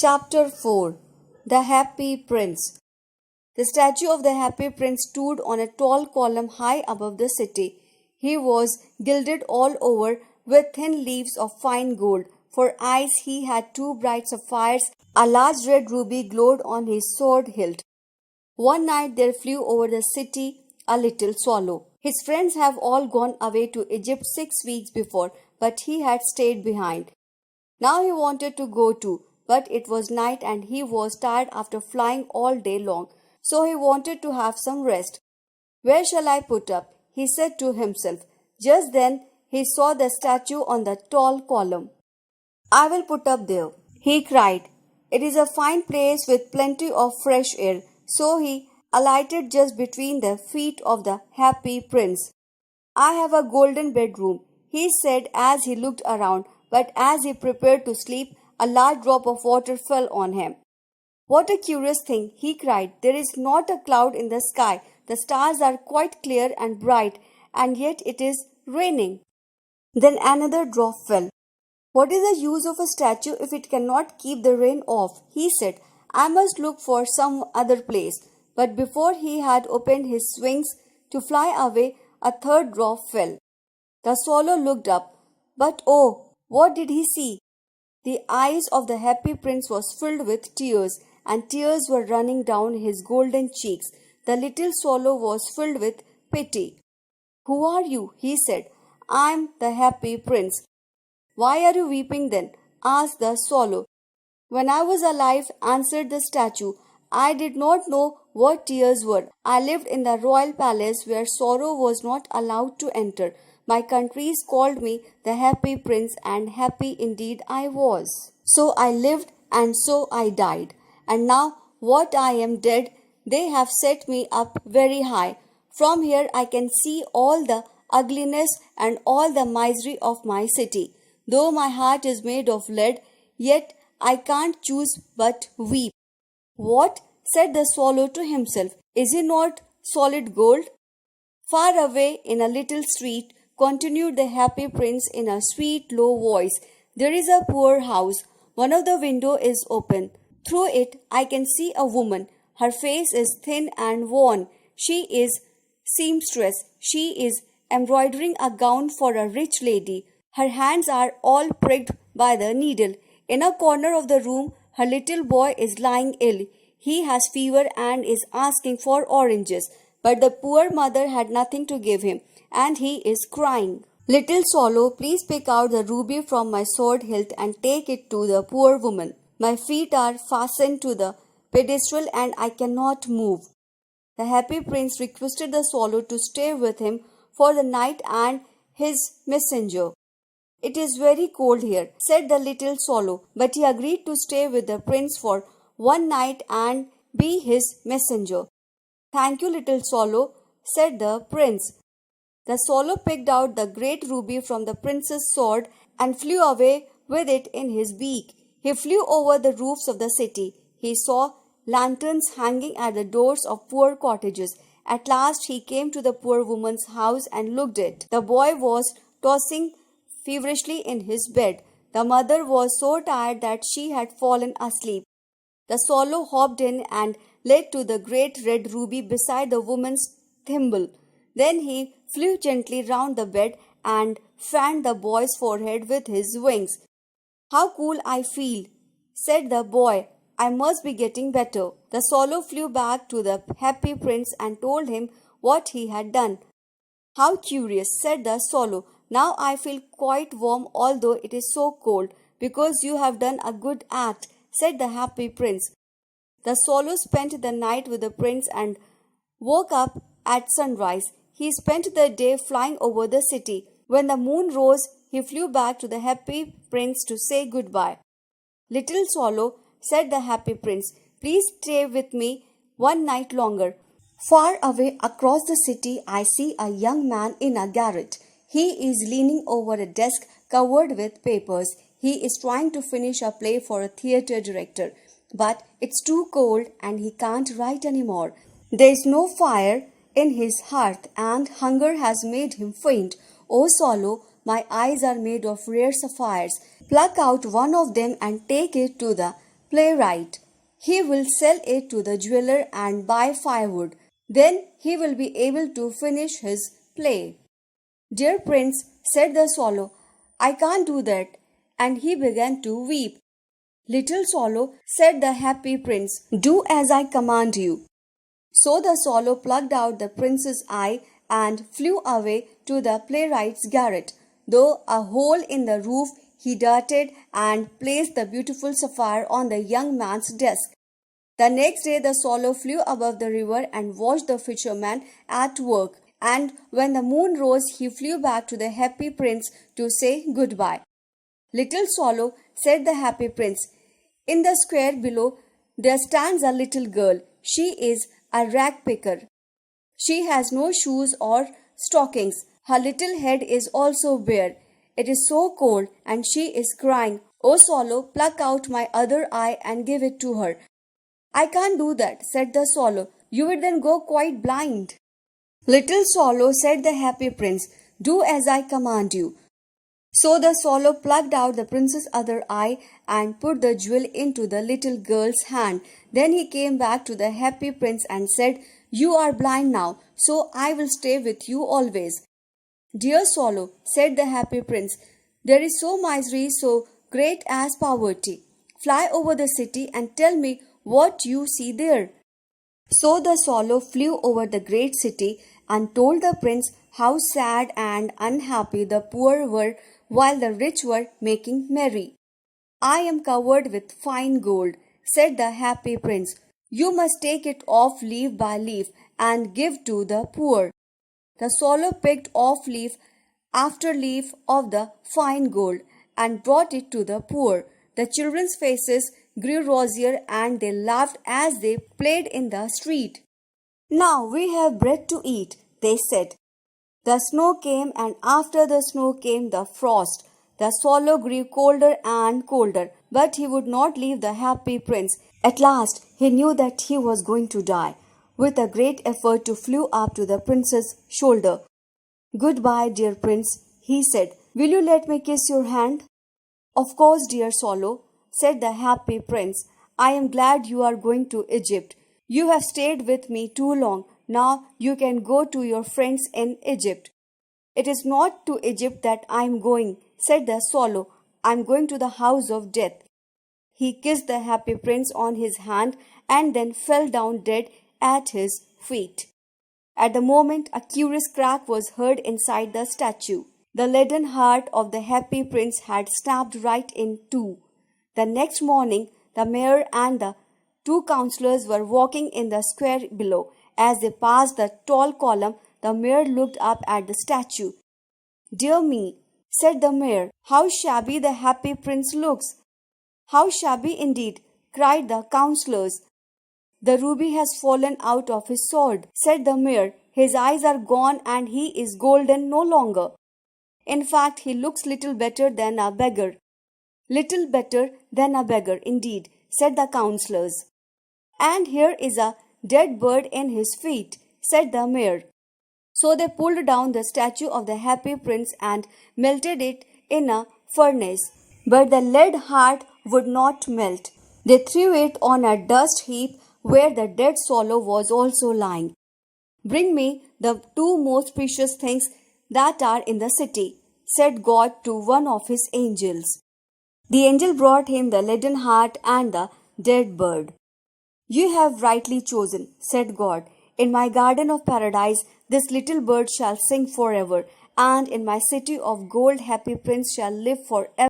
Chapter 4 The Happy Prince. The statue of the Happy Prince stood on a tall column high above the city. He was gilded all over with thin leaves of fine gold. For eyes he had two bright sapphires. A large red ruby glowed on his sword hilt. One night there flew over the city a little swallow. His friends have all gone away to Egypt 6 weeks before, but he had stayed behind. Now he wanted to go too, but it was night and he was tired after flying all day long, so he wanted to have some rest. Where shall I put up? He said to himself. Just then he saw the statue on the tall column. I will put up there, he cried. It is a fine place with plenty of fresh air. So he alighted just between the feet of the Happy Prince. I have a golden bedroom, he said as he looked around, but as he prepared to sleep, a large drop of water fell on him. What a curious thing, he cried. There is not a cloud in the sky. The stars are quite clear and bright, and yet it is raining. Then another drop fell. What is the use of a statue if it cannot keep the rain off? He said. I must look for some other place. But before he had opened his wings to fly away, a third drop fell. The swallow looked up, but oh, what did he see? The eyes of the Happy Prince was filled with tears, and tears were running down his golden cheeks. The little swallow was filled with pity. Who are you? He said. I am the Happy Prince. Why are you weeping then? Asked the swallow. When I was alive, answered the statue, I did not know what tears were. I lived in the royal palace where sorrow was not allowed to enter. My countries called me the Happy Prince, and happy indeed I was. So I lived, and so I died. And now, what I am dead, they have set me up very high. From here I can see all the ugliness and all the misery of my city. Though my heart is made of lead, yet I can't choose but weep. What? Said the swallow to himself. Is he not solid gold? Far away in a little street, continued the Happy Prince in a sweet low voice, there is a poor house. One of the windows is open. Through it I can see a woman. Her face is thin and worn. She is seamstress. She is embroidering a gown for a rich lady. Her hands are all pricked by the needle. In a corner of the room, her little boy is lying ill. He has fever and is asking for oranges, but the poor mother had nothing to give him, and he is crying. Little swallow, please pick out the ruby from my sword hilt and take it to the poor woman. My feet are fastened to the pedestal and I cannot move. The Happy Prince requested the swallow to stay with him for the night and his messenger. It is very cold here, said the little swallow, but he agreed to stay with the prince for one night and be his messenger. Thank you, little swallow, said the prince. The swallow picked out the great ruby from the prince's sword and flew away with it in his beak. He flew over the roofs of the city. He saw lanterns hanging at the doors of poor cottages. At last he came to the poor woman's house and looked at it. The boy was tossing feverishly in his bed. The mother was so tired that she had fallen asleep. The swallow hopped in and led to the great red ruby beside the woman's thimble. Then he flew gently round the bed and fanned the boy's forehead with his wings. How cool I feel, said the boy. I must be getting better. The swallow flew back to the Happy Prince and told him what he had done. How curious, said the swallow. Now I feel quite warm although it is so cold, because you have done a good act, said the Happy Prince. The swallow spent the night with the prince and woke up at sunrise. He spent the day flying over the city. When the moon rose, he flew back to the Happy Prince to say goodbye. Little swallow, said the Happy Prince, please stay with me one night longer. Far away across the city, I see a young man in a garret. He is leaning over a desk covered with papers. He is trying to finish a play for a theatre director, but it's too cold and he can't write anymore. There is no fire in his hearth and hunger has made him faint. Oh swallow, my eyes are made of rare sapphires. Pluck out one of them and take it to the playwright. He will sell it to the jeweler and buy firewood. Then he will be able to finish his play. Dear Prince, said the swallow, I can't do that. And he began to weep. Little swallow, said the happy prince, do as I command you. So the swallow plucked out the prince's eye and flew away to the playwright's garret. Through a hole in the roof, he darted and placed the beautiful sapphire on the young man's desk. The next day the swallow flew above the river and watched the fisherman at work. And when the moon rose, he flew back to the happy prince to say goodbye. Little swallow, said the happy prince, in the square below there stands a little girl. She is a rag picker. She has no shoes or stockings. Her little head is also bare. It is so cold, and she is crying. Oh swallow, pluck out my other eye and give it to her. I can't do that, said the swallow. You would then go quite blind. Little swallow, said the happy prince, do as I command you. So the swallow plucked out the prince's other eye and put the jewel into the little girl's hand. Then he came back to the happy prince and said, you are blind now, so I will stay with you always. Dear swallow, said the happy prince, there is so misery so great as poverty. Fly over the city and tell me what you see there. So the swallow flew over the great city and told the prince how sad and unhappy the poor were while the rich were making merry. I am covered with fine gold, said the happy prince. You must take it off leaf by leaf and give to the poor. The swallow picked off leaf after leaf of the fine gold and brought it to the poor. The children's faces grew rosier and they laughed as they played in the street. Now we have bread to eat, they said. The snow came, and after the snow came the frost. The swallow grew colder and colder, but he would not leave the happy prince. At last he knew that he was going to die. With a great effort he flew up to the prince's shoulder. Goodbye, dear prince, he said. Will you let me kiss your hand? Of course, dear swallow, said the happy prince. I am glad you are going to Egypt. You have stayed with me too long. Now you can go to your friends in Egypt. It is not to Egypt that I am going, said the swallow. I am going to the house of death. He kissed the happy prince on his hand and then fell down dead at his feet. At the moment, a curious crack was heard inside the statue. The leaden heart of the happy prince had snapped right in two. The next morning, the mayor and the two councillors were walking in the square below. As they passed the tall column, the mayor looked up at the statue. Dear me, said the mayor, how shabby the happy prince looks. How shabby indeed, cried the councillors. The ruby has fallen out of his sword, said the mayor. His eyes are gone and he is golden no longer. In fact, he looks little better than a beggar. Little better than a beggar, indeed, said the councillors. And here is a dead bird in his feet, said the mayor. So they pulled down the statue of the happy prince and melted it in a furnace. But the lead heart would not melt. They threw it on a dust heap where the dead swallow was also lying. Bring me the two most precious things that are in the city, said God to one of his angels. The angel brought him the leaden heart and the dead bird. You have rightly chosen, said God. In my garden of paradise, this little bird shall sing forever, and in my city of gold, happy prince shall live forever.